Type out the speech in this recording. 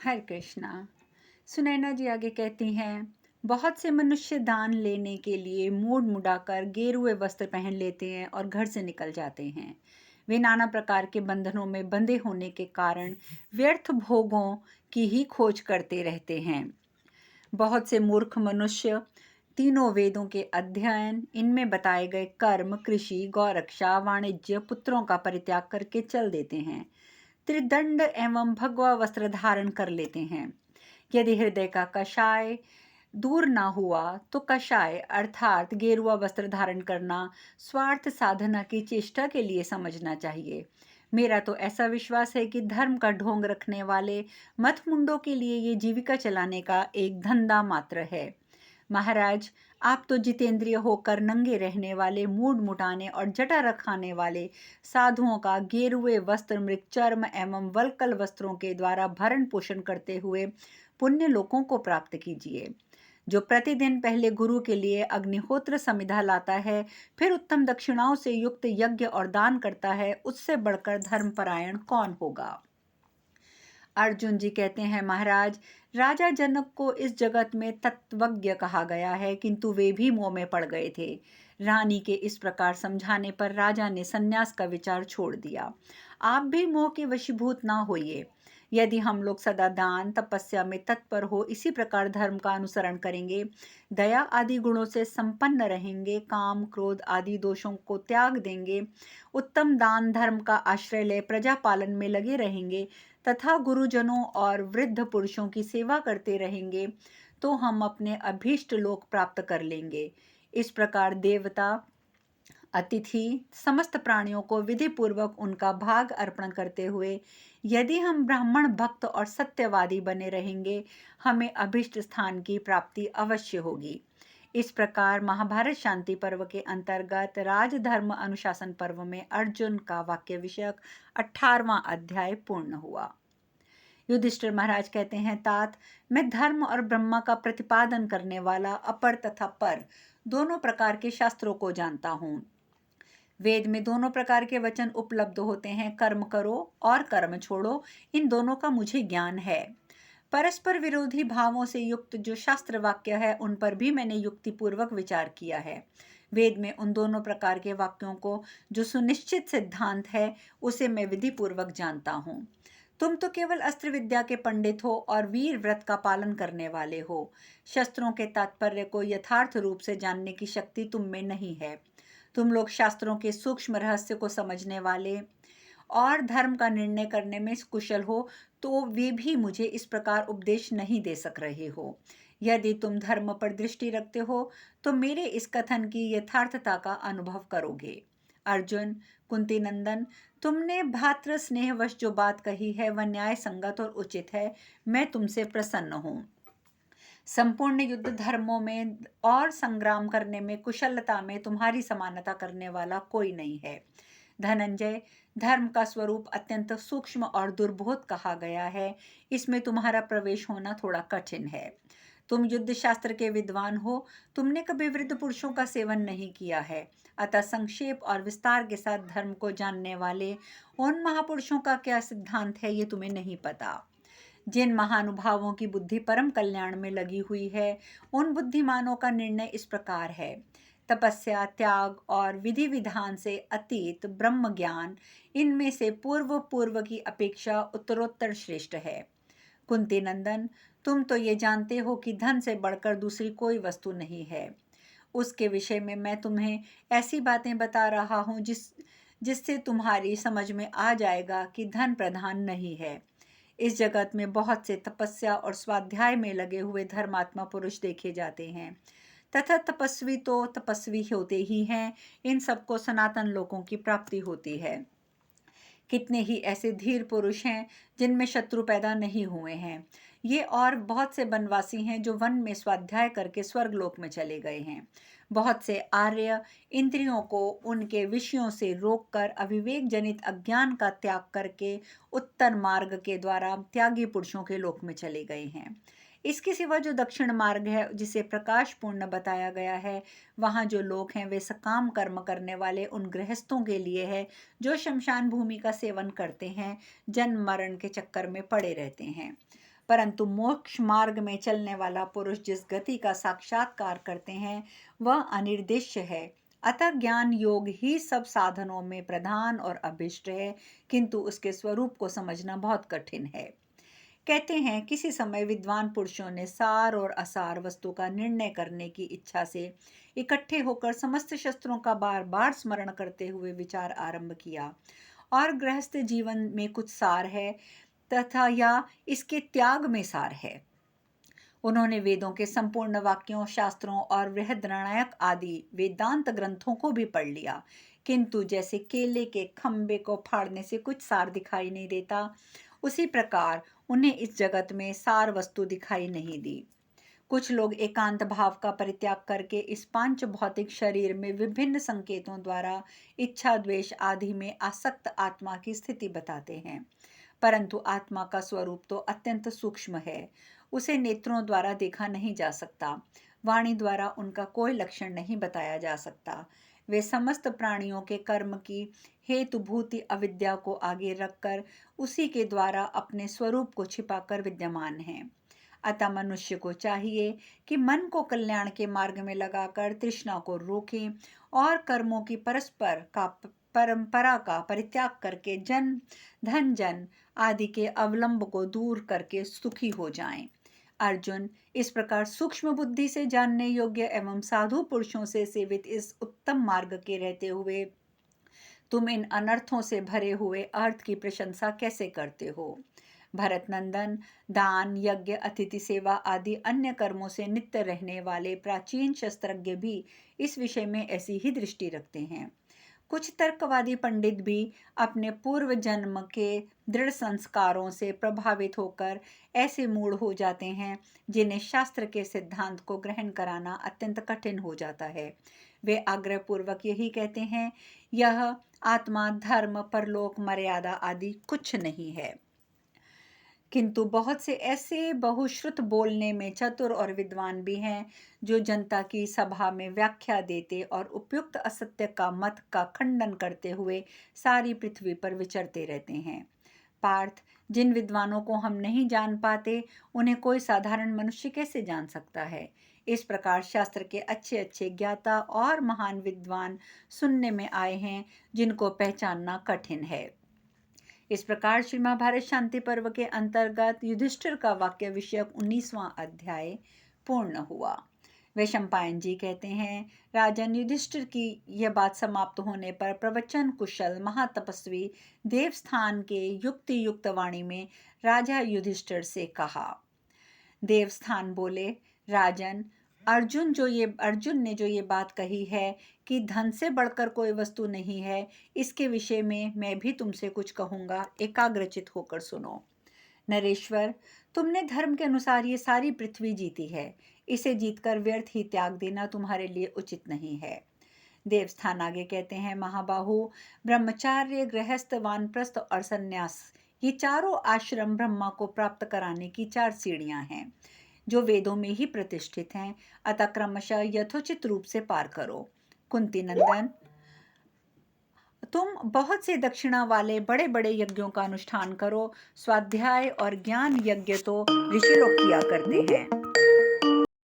हरे कृष्णा। सुनैना जी आगे कहती हैं, बहुत से मनुष्य दान लेने के लिए मूड मुड़ाकर गेरुए वस्त्र पहन लेते हैं और घर से निकल जाते हैं। वे नाना प्रकार के बंधनों में बंधे होने के कारण व्यर्थ भोगों की ही खोज करते रहते हैं। बहुत से मूर्ख मनुष्य तीनों वेदों के अध्ययन, इनमें बताए गए कर्म, कृषि, गौरक्षा, वाणिज्य, पुत्रों का परित्याग करके चल देते हैं। त्रिदंड एवं भगवा वस्त्र धारण कर लेते हैं। यदि हृदय का कषाय दूर ना हुआ तो कषाय अर्थात गेरुआ वस्त्र धारण करना स्वार्थ साधना की चेष्टा के लिए समझना चाहिए। मेरा तो ऐसा विश्वास है कि धर्म का ढोंग रखने वाले मतमुंडों के लिए ये जीविका चलाने का एक धंधा मात्र है। महाराज, आप तो जितेंद्रिय होकर नंगे रहने वाले, मूड मुटाने और जटा रखाने वाले साधुओं का गेरुए वस्त्र, मृगचर्म एवं वल्कल वस्त्रों के द्वारा भरण पोषण करते हुए पुण्य लोकों को प्राप्त कीजिए। जो प्रतिदिन पहले गुरु के लिए अग्निहोत्र समिधा लाता है, फिर उत्तम दक्षिणाओं से युक्त यज्ञ और दान करता है, उससे बढ़कर धर्मपरायण कौन होगा। अर्जुन जी कहते हैं, महाराज, राजा जनक को इस जगत में तत्वज्ञ कहा गया है, किंतु वे भी मोह में पड़ गए थे। रानी के इस प्रकार समझाने पर राजा ने संन्यास का विचार छोड़ दिया। आप भी मोह के वशीभूत ना होइए। यदि हम लोग सदा दान तपस्या में तत्पर हो, इसी प्रकार धर्म का अनुसरण करेंगे, दया आदि गुणों से संपन्न रहेंगे, काम क्रोध आदि दोषों को त्याग देंगे, उत्तम दान धर्म का आश्रय ले प्रजा पालन में लगे रहेंगे तथा गुरुजनों और वृद्ध पुरुषों की सेवा करते रहेंगे, तो हम अपने अभीष्ट लोक प्राप्त कर लेंगे। इस प्रकार देवता, अतिथि, समस्त प्राणियों को विधि पूर्वक उनका भाग अर्पण करते हुए यदि हम ब्राह्मण भक्त और सत्यवादी बने रहेंगे, हमें अभिष्ट स्थान की प्राप्ति अवश्य होगी। इस प्रकार महाभारत शांति पर्व के अंतर्गत राजधर्म अनुशासन पर्व में अर्जुन का वाक्य विषयक 18वां अध्याय पूर्ण हुआ। युधिष्ठिर महाराज कहते हैं, तात, मैं धर्म और ब्रह्म का प्रतिपादन करने वाला अपर तथा पर दोनों प्रकार के शास्त्रों को जानता हूँ। वेद में दोनों प्रकार के वचन उपलब्ध होते हैं, कर्म करो और कर्म छोड़ो, इन दोनों का मुझे ज्ञान है। परस्पर विरोधी भावों से युक्त जो शास्त्र वाक्य है, उन पर भी मैंने युक्तिपूर्वक विचार किया है। वेद में उन दोनों प्रकार के वाक्यों को जो सुनिश्चित सिद्धांत है, उसे मैं विधि पूर्वक जानता हूँ। तुम तो केवल अस्त्र विद्या के पंडित हो और वीर व्रत का पालन करने वाले हो। शस्त्रों के तात्पर्य को यथार्थ रूप से जानने की शक्ति तुम में नहीं है। तुम लोग शास्त्रों के सूक्ष्म रहस्य को समझने वाले और धर्म का निर्णय करने में कुशल हो, तो वे भी मुझे इस प्रकार उपदेश नहीं दे सक रहे हो। यदि तुम धर्म पर दृष्टि रखते हो, तो मेरे इस कथन की यथार्थता का अनुभव करोगे। अर्जुन, कुंती नंदन, तुमने भातृ स्नेहवश जो बात कही है, वह न्याय संगत और उचित है। मैं तुमसे प्रसन्न हूँ। संपूर्ण युद्ध धर्मों में और संग्राम करने में कुशलता में तुम्हारी समानता करने वाला कोई नहीं है। धनंजय, धर्म का स्वरूप अत्यंत सूक्ष्म और दुर्बोध कहा गया है, इसमें तुम्हारा प्रवेश होना थोड़ा कठिन है। तुम युद्ध शास्त्र के विद्वान हो, तुमने कभी वृद्ध पुरुषों का सेवन नहीं किया है, अतः संक्षेप और विस्तार के साथ धर्म को जानने वाले उन महापुरुषों का क्या सिद्धांत है, ये तुम्हें नहीं पता। जिन महानुभावों की बुद्धि परम कल्याण में लगी हुई है, उन बुद्धिमानों का निर्णय इस प्रकार है, तपस्या, त्याग और विधि विधान से अतीत ब्रह्म ज्ञान, इनमें से पूर्व पूर्व की अपेक्षा उत्तरोत्तर श्रेष्ठ है। कुंती नंदन, तुम तो ये जानते हो कि धन से बढ़कर दूसरी कोई वस्तु नहीं है। उसके विषय में मैं तुम्हें ऐसी बातें बता रहा हूँ जिससे तुम्हारी समझ में आ जाएगा कि धन प्रधान नहीं है। इस जगत में बहुत से तपस्या और स्वाध्याय में लगे हुए धर्मात्मा पुरुष देखे जाते हैं, तथा तपस्वी तो तपस्वी होते ही हैं। इन सबको सनातन लोकों की प्राप्ति होती है। कितने ही ऐसे धीर पुरुष हैं जिनमें शत्रु पैदा नहीं हुए हैं। ये और बहुत से वनवासी हैं जो वन में स्वाध्याय करके स्वर्गलोक में चले गए हैं। बहुत से आर्य इंद्रियों को उनके विषयों से रोककर अविवेक जनित अज्ञान का त्याग करके उत्तर मार्ग के द्वारा त्यागी पुरुषों के लोक में चले गए हैं। इसके सिवा जो दक्षिण मार्ग है, जिसे प्रकाश पूर्ण बताया गया है, वहाँ जो लोग हैं वे सकाम कर्म करने वाले उन गृहस्थों के लिए है जो शमशान भूमि का सेवन करते हैं, जन्म मरण के चक्कर में पड़े रहते हैं। परंतु मोक्ष मार्ग में चलने वाला पुरुष जिस गति का साक्षात्कार करते हैं वह अनिर्देश्य है। अतः ज्ञान योग ही सब साधनों में प्रधान और अभिष्ट है, किंतु उसके स्वरूप को समझना बहुत कठिन है। कहते हैं किसी समय विद्वान पुरुषों ने सार और असार वस्तु का निर्णय करने की इच्छा से इकट्ठे होकर समस्त शस्त्रों का बार बार स्मरण करते हुए विचार आरंभ किया, और गृहस्थ जीवन में कुछ सार है तथा या इसके त्याग में सार है। उन्होंने वेदों के संपूर्ण वाक्यों, शास्त्रों और बृहद्रणायक आदि वेदांत ग्रंथों को भी पढ़ लिया, किंतु जैसे केले के खंबे को फाड़ने से कुछ सार दिखाई नहीं देता, उसी प्रकार उन्हें इस जगत में सार वस्तु दिखाई नहीं दी। कुछ लोग एकांत भाव का परित्याग करके इस पांच भौतिक शरीर में विभिन्न संकेतों द्वारा इच्छा, द्वेष आदि में आसक्त आत्मा की स्थिति बताते हैं, परंतु आत्मा का स्वरूप तो अत्यंत सूक्ष्म है। उसे नेत्रों द्वारा देखा नहीं जा सकता, वाणी द्वारा उनका कोई लक्षण नहीं बताया जा सकता। वे समस्त प्राणियों के कर्म की हेतुभूति अविद्या को आगे रखकर उसी के द्वारा अपने स्वरूप को छिपाकर विद्यमान हैं। अतः मनुष्य को चाहिए कि मन को कल्याण के मार्ग में लगाकर तृष्णा को रोकें और कर्मों की परंपरा का परित्याग करके धन जन आदि के अवलंब को दूर करके सुखी हो जाएं। अर्जुन, इस प्रकार सूक्ष्म बुद्धि से जानने योग्य एवं साधु पुरुषों से सेवित इस उत्तम मार्ग के रहते हुए तुम इन अनर्थों से भरे हुए अर्थ की प्रशंसा कैसे करते हो? भरत नंदन, दान, यज्ञ, अतिथि सेवा आदि अन्य कर्मों से नित्य रहने वाले प्राचीन शस्त्रज्ञ भी इस विषय में ऐसी ही दृष्टि रखते हैं। कुछ तर्कवादी पंडित भी अपने पूर्व जन्म के दृढ़ संस्कारों से प्रभावित होकर ऐसे मूढ़ हो जाते हैं जिन्हें शास्त्र के सिद्धांत को ग्रहण कराना अत्यंत कठिन हो जाता है। वे आग्रहपूर्वक यही कहते हैं, यह आत्मा, धर्म, परलोक, मर्यादा आदि कुछ नहीं है। किंतु बहुत से ऐसे बहुश्रुत बोलने में चतुर और विद्वान भी हैं जो जनता की सभा में व्याख्या देते और उपयुक्त असत्य का मत का खंडन करते हुए सारी पृथ्वी पर विचरते रहते हैं। पार्थ, जिन विद्वानों को हम नहीं जान पाते उन्हें कोई साधारण मनुष्य कैसे जान सकता है? इस प्रकार शास्त्र के अच्छे अच्छे ज्ञाता और महान विद्वान सुनने में आए हैं जिनको पहचानना कठिन है। इस प्रकार श्री महाभारत शांति पर्व के अंतर्गत युधिष्ठिर का वाक्य विषयक 19वां अध्याय पूर्ण हुआ। वैशंपायन जी कहते हैं, राजन युधिष्ठिर की यह बात समाप्त होने पर प्रवचन कुशल महातपस्वी देवस्थान के युक्ति युक्त वाणी में राजा युधिष्ठिर से कहा। देवस्थान बोले, राजन, अर्जुन ने जो ये बात कही है कि धन से बढ़कर कोई वस्तु नहीं है, इसके विषय में मैं भी तुमसे कुछ कहूँगा, एकाग्रचित होकर सुनो। नरेश्वर, तुमने धर्म के अनुसार ये सारी पृथ्वी जीती है, इसे जीतकर व्यर्थ ही त्याग देना तुम्हारे लिए उचित नहीं है। देवस्थान आगे कहते हैं, महाबाहु, ब्रह्मचार्य, गृहस्थ, वानप्रस्थ और संन्यास, ये चारों आश्रम ब्रह्मा को प्राप्त कराने की 4 सीढ़ियां हैं जो वेदों में ही प्रतिष्ठित हैं, अतः क्रमशः यथोचित रूप से पार करो। कुंती नंदन, तुम बहुत से दक्षिणा वाले बड़े बड़े यज्ञों का अनुष्ठान करो। स्वाध्याय और ज्ञान यज्ञ तो ऋषि लोग किया करते हैं,